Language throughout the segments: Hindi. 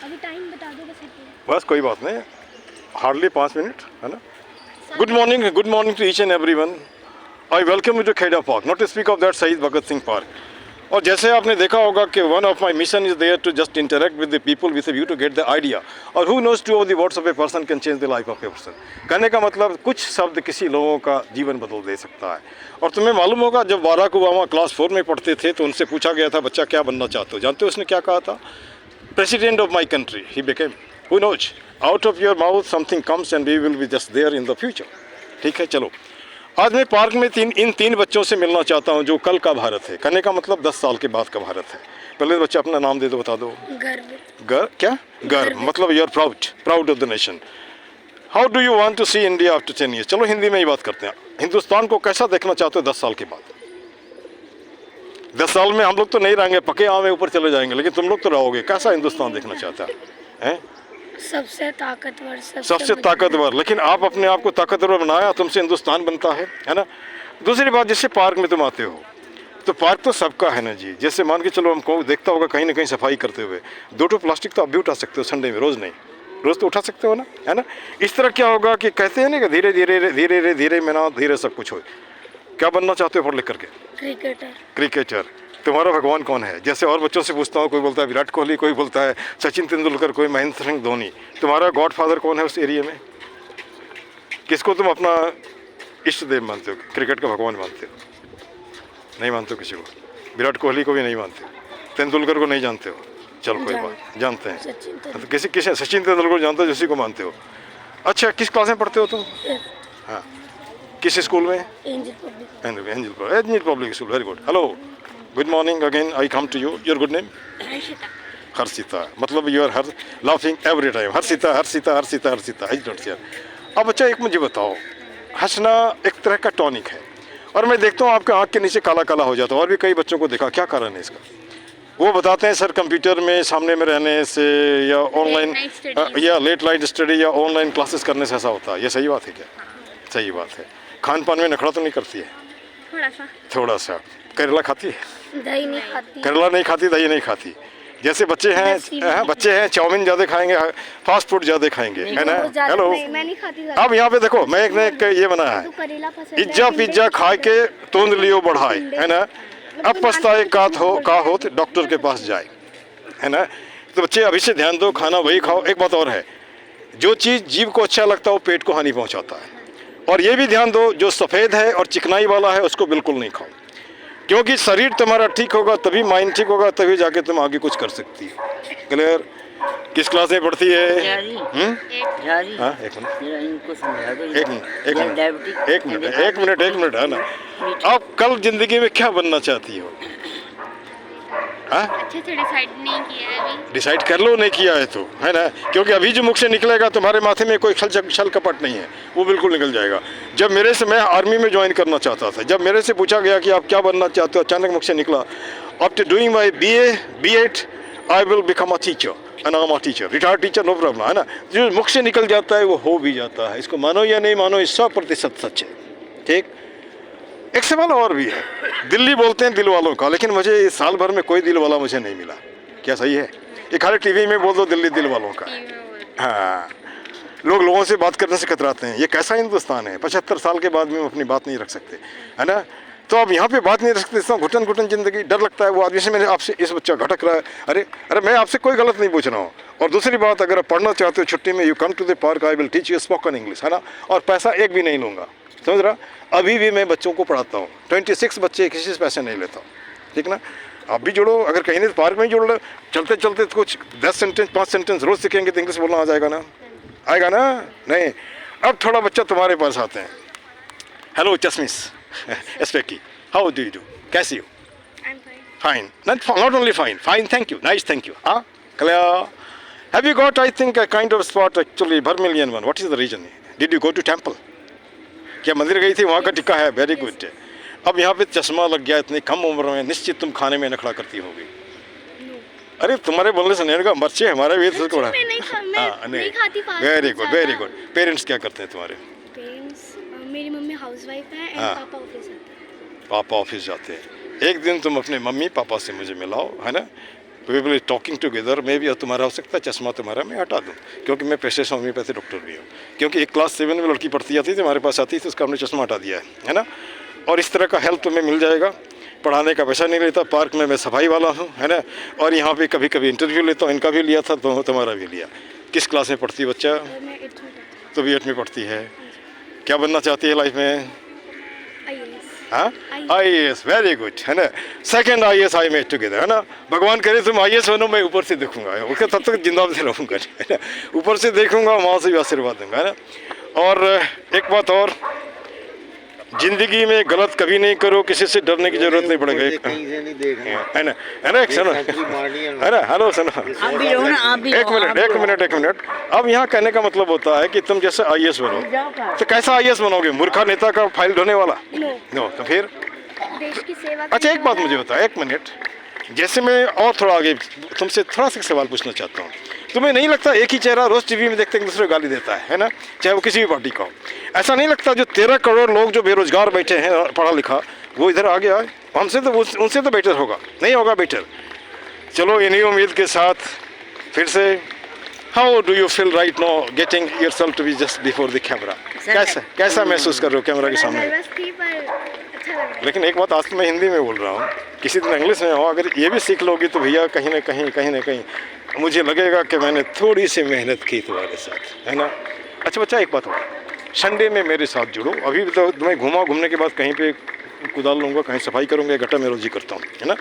अभी टाइम बता दो बस बस कोई बात नहीं, हार्डली 5 मिनट है ना। Good morning to each and every one. I welcome you to Kheda park, not to speak of that शहीद भगत सिंह पार्क। और जैसे आपने देखा होगा कि one of my mission is there to just interact with the people with view to get the idea, और who knows two of the words of a person can change the life of a person. कहने का मतलब कुछ शब्द किसी लोगों का जीवन बदल दे सकता है। और तुम्हें मालूम होगा जब बाराक ओबामा क्लास 4 में पढ़ते थे तो उनसे पूछा गया था बच्चा क्या बनना चाहते हो, जानते हो उसने क्या कहा था? President of my country he became. Who knows, out of your mouth something comes and we will be just there in the future. ठीक है, चलो आज मैं पार्क में इन तीन बच्चों से मिलना चाहता हूं जो कल का भारत है। कहने का मतलब 10 साल के बाद का भारत है। पहले बच्चा अपना नाम दे दो, बता दो। गर्व क्या? गर्व मतलब you are proud of the nation. How do you want to see India after 10 years? चलो हिंदी में ही बात करते हैं। हिंदुस्तान को कैसा देखना चाहते हो 10 साल के बाद? 10 साल में हम लोग तो नहीं रहेंगे, पके आम ऊपर चले जाएंगे, लेकिन तुम लोग तो रहोगे। कैसा हिंदुस्तान देखना चाहता है? सबसे ताकतवर। लेकिन आप अपने आप को ताकतवर बनाया, तुमसे हिंदुस्तान बनता है ना। दूसरी बात, जैसे पार्क में तुम आते हो तो पार्क तो सबका है ना जी। जैसे मान के चलो हमको देखता होगा कहीं ना कहीं सफाई करते हुए, 2 प्लास्टिक तो आप भी उठा सकते हो संडे में, रोज़ नहीं, रोज़ तो उठा सकते हो ना, है ना। इस तरह क्या होगा कि कहते हैं ना कि धीरे धीरे मेहनत धीरे सब कुछ हो। क्या बनना चाहते हो पढ़ लिख करके? क्रिकेटर। तुम्हारा भगवान कौन है? जैसे और बच्चों से पूछता हूँ, कोई बोलता है विराट कोहली, कोई बोलता है सचिन तेंदुलकर, कोई महेंद्र सिंह धोनी। तुम्हारा गॉड फादर कौन है उस एरिया में? किसको तुम अपना इष्ट देव मानते हो, क्रिकेट का भगवान मानते हो? नहीं मानते हो किसी को। विराट कोहली को भी नहीं मानते हो, तेंदुलकर को नहीं जानते हो। चलो कोई बात, जानते हैं तो किसी सचिन तेंदुलकर जानते हो, जिसी को मानते हो। अच्छा, किस क्लास में पढ़ते हो तुम? हाँ, किस स्कूल में? Angel public school. Very good. Hello, good morning again, I come to you. Your good name? Harshita. मतलब you are laughing every time. Harshita. I don't care. अब बच्चा एक मुझे बताओ, हंसना एक तरह का टॉनिक है, और मैं देखता हूँ आपके आँख के नीचे काला काला हो जाता है, और भी कई बच्चों को देखा। क्या कारण है इसका? वो बताते हैं सर कंप्यूटर में सामने में रहने से, या ऑनलाइन, या लेट नाइट स्टडी, या ऑनलाइन क्लासेस करने से ऐसा होता है। ये सही बात है क्या? सही बात है। खान पान में नखरा तो नहीं करती है? थोड़ा सा। करेला खाती है? दही नहीं खाती। करेला नहीं खाती, दही नहीं खाती। जैसे बच्चे हैं चाउमीन ज़्यादा खाएंगे, फास्ट फूड ज़्यादा खाएंगे, है ना। हेलो, मैं नहीं खाती। अब यहाँ पे देखो, मैं एक ये बना है, पिज्जा खा के तोंद लियो बढ़ाए, है ना। अब पछताए का होत डॉक्टर के पास जाए, है ना। तो बच्चे अभी से ध्यान दो, खाना वही खाओ। एक बात और है, जो चीज़ जीभ को अच्छा लगता है वो पेट को हानि पहुँचाता है। और ये भी ध्यान दो, जो सफ़ेद है और चिकनाई वाला है उसको बिल्कुल नहीं खाओ, क्योंकि शरीर तुम्हारा ठीक होगा तभी माइंड ठीक होगा, तभी जाके तुम आगे कुछ कर सकती हो। क्लियर? किस क्लास में पढ़ती है? हाँ, एक मिनट है ना। अब कल जिंदगी में क्या बनना चाहती हो? अच्छे से डिसाइड नहीं किया है अभी। डिसाइड कर लो, नहीं किया है तो, है ना। क्योंकि अभी जो मुख से निकलेगा तुम्हारे माथे में कोई छल कपट नहीं है, वो बिल्कुल निकल जाएगा। जब मैं आर्मी में ज्वाइन करना चाहता था, जब मेरे से पूछा गया कि आप क्या बनना चाहते हो, अचानक मुख से निकला, after doing my B.Ed I will become a teacher, and I am a teacher, retired teacher, no problem, है ना। जो मुख से निकल जाता है वो हो भी जाता है। इसको मानो या नहीं मानो, 100% सच है। ठीक। एक सवाल और भी है, दिल्ली बोलते हैं दिल वालों का, लेकिन मुझे इस साल भर में कोई दिल वाला मुझे नहीं मिला। क्या सही है? ये खाली टीवी में बोल दो दिल्ली दिल वालों का। हाँ, लोगों से बात करने से कतराते हैं। ये कैसा हिंदुस्तान है? 75 साल के बाद भी हम अपनी बात नहीं रख सकते, है ना। तो अब यहाँ पे बात नहीं रख सकते, घुटन जिंदगी, डर लगता है। वो आदमी से मैंने आपसे, इस बच्चा भटक रहा है, अरे मैं आपसे कोई गलत नहीं पूछ रहा हूँ। और दूसरी बात, अगर आप पढ़ना चाहते हो छुट्टी में, you come to the park, I will teach you spoken English, है ना। और पैसा एक भी नहीं लूँगा, समझ रहा। अभी भी मैं बच्चों को पढ़ाता हूँ, 26 बच्चे, किसी से पैसे नहीं लेता, ठीक ना। आप भी जुड़ो, अगर कहीं नहीं तो पार्क में ही जुड़ लो। चलते चलते तो कुछ 10 सेंटेंस 5 सेंटेंस रोज़ सीखेंगे तो इंग्लिश बोलना आ जाएगा ना, आएगा ना। नहीं, अब थोड़ा बच्चा तुम्हारे पास आते हैं। हेलो चश्मिश speccy, how do you do? कैसी हो? Fine, not only fine, thank you, nice, thank you. हाँ, clear? Have you got, I think, a kind of spot actually vermilion one? What is the reason? Did you go to temple? क्या मंदिर गई थी? वहाँ का टिक्का है, वेरी गुड। अब यहाँ पे चश्मा लग गया इतनी कम उम्र में, निश्चित तुम खाने में नखड़ा करती होगी। अरे तुम्हारे बोलने से नहीं होगा, मर्चे हमारे भी तो थोड़ा। हाँ, नहीं खाती। Very good. पेरेंट्स क्या करते हैं तुम्हारे? मेरी मम्मी हाउसवाइफ है एंड पापा ऑफिस जाते हैं। पापा ऑफिस जाते हैं। एक दिन तुम अपने मम्मी पापा से मुझे मिलाओ, है ना। वी विल टॉकिंग टुगेदर, मे भी तुम्हारा हो सकता है चश्मा तुम्हारा मैं हटा दूँ, क्योंकि मैं पेशे से होम्योपैथी डॉक्टर भी हूँ। क्योंकि एक क्लास 7 में लड़की पढ़ती आती थी हमारे पास आती थी, उसका हमने चश्मा हटा दिया है ना। और इस तरह का हेल्प तुम्हें मिल जाएगा। पढ़ाने का पैसा नहीं लेता, पार्क में मैं सफाई वाला हूँ, है ना। और यहाँ पे कभी कभी इंटरव्यू लेता हूँ, इनका भी लिया था तो तुम्हारा भी लिया। किस क्लास में पढ़ती है बच्चा? मैं 8th में पढ़ती तो भी 8 में पढ़ती है। क्या बनना चाहती है लाइफ में? हूँ। IAS। हाँ, IAS, वेरी गुड, है ना। Second IAS I met together, है ना। भगवान करे तुम IAS बनो, मैं ऊपर से देखूंगा, ओके, तब तक जिंदा भी रहूंगा, है ना। ऊपर से देखूंगा, वहाँ से भी आशीर्वाद दूंगा, है ना। और एक बात और, जिंदगी में गलत कभी नहीं करो, किसी से डरने की जरूरत नहीं पड़ेगी, है ना, है ना। सुनो, है ना, हेलो सुनो, आप भी रहो ना, आप भी एक मिनट। अब यहाँ कहने का मतलब होता है कि तुम जैसे IAS बनो, तो कैसा IAS बनोगे? मूर्खा नेता का फाइल ढोने वाला? नो, तो फिर देश की सेवा अच्छा एक बात मुझे बता, एक मिनट, जैसे मैं और थोड़ा आगे तुमसे थोड़ा सा सवाल पूछना चाहता हूँ। तुम्हें नहीं लगता एक ही चेहरा रोज टीवी में देखते एक दूसरे को गाली देता है ना, चाहे वो किसी भी पार्टी का हो? ऐसा नहीं लगता जो 13 करोड़ लोग जो बेरोजगार बैठे हैं पढ़ा लिखा, वो इधर आ गया है? हमसे तो उनसे तो बेटर होगा, नहीं होगा बेटर? चलो इन्हीं उम्मीद के साथ फिर से, how do you feel right now getting yourself to be just before the camera? कैसा महसूस कर रहे हो कैमरा के सामने? नर्वस थी पर अच्छा लग रहा है। लेकिन एक बात, आज तो मैं हिंदी में बोल रहा हूँ, किसी दिन इंग्लिश में हो, अगर ये भी सीख लोगी तो भैया कहीं ना कहीं मुझे लगेगा कि मैंने थोड़ी सी मेहनत की तुम्हारे साथ, है ना। अच्छा बच्चा एक बात और, संडे में मेरे साथ जुड़ो। अभी तो मैं घूमने के बाद कहीं पे कुदाल लूँगा, कहीं सफाई करूँगा, गड्ढा में रोजी करता हूँ, है ना।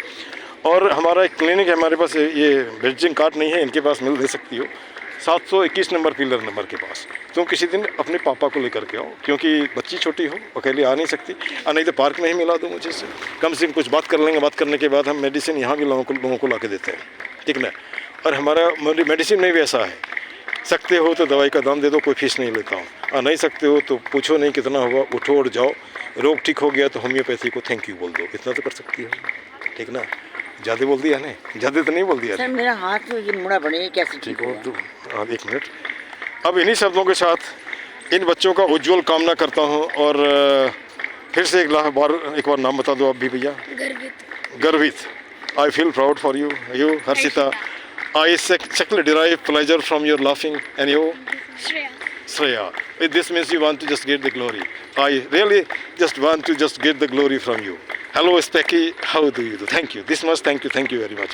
और हमारा एक क्लिनिक है, हमारे पास ये विजिटिंग कार्ड नहीं है, इनके पास मिल दे सकती हो, 721 नंबर पिलर नंबर के पास। तुम किसी दिन अपने पापा को लेकर के आओ, क्योंकि बच्ची छोटी हो, अकेले आ नहीं सकती, और नहीं तो पार्क में ही मिला दो मुझे से, कम से कम कुछ बात कर लेंगे। बात करने के बाद हम मेडिसिन यहाँ भी लोगों को ला के देते हैं, ठीक ना। और हमारा मेडिसिन में भी ऐसा है, सकते हो तो दवाई का दाम दे दो, कोई फीस नहीं लेता हूँ, और नहीं सकते हो तो पूछो नहीं कितना हुआ, उठो और जाओ। रोग ठीक हो गया तो होम्योपैथी को थैंक यू बोल दो, इतना तो कर सकती हो, ठीक ना। ज़्यादा बोल दिया नहीं, ज़्यादा तो नहीं बोल दिया सर, मेरा हाथ ये मुड़ा पड़े, कैसे ठीक हो? तो एक मिनट, अब इन्हीं शब्दों के साथ इन बच्चों का उज्जवल कामना करता हूँ। और फिर से एक बार नाम बता दो आप भी भैया। गर्वित। I feel proud for you, Harshita. I secretly derive pleasure from your laughing, and you? Shreya. This means you want to just get the glory. I really just want to just get the glory from you. Hello, Specky. How do you do? Thank you. This much. Thank you very much.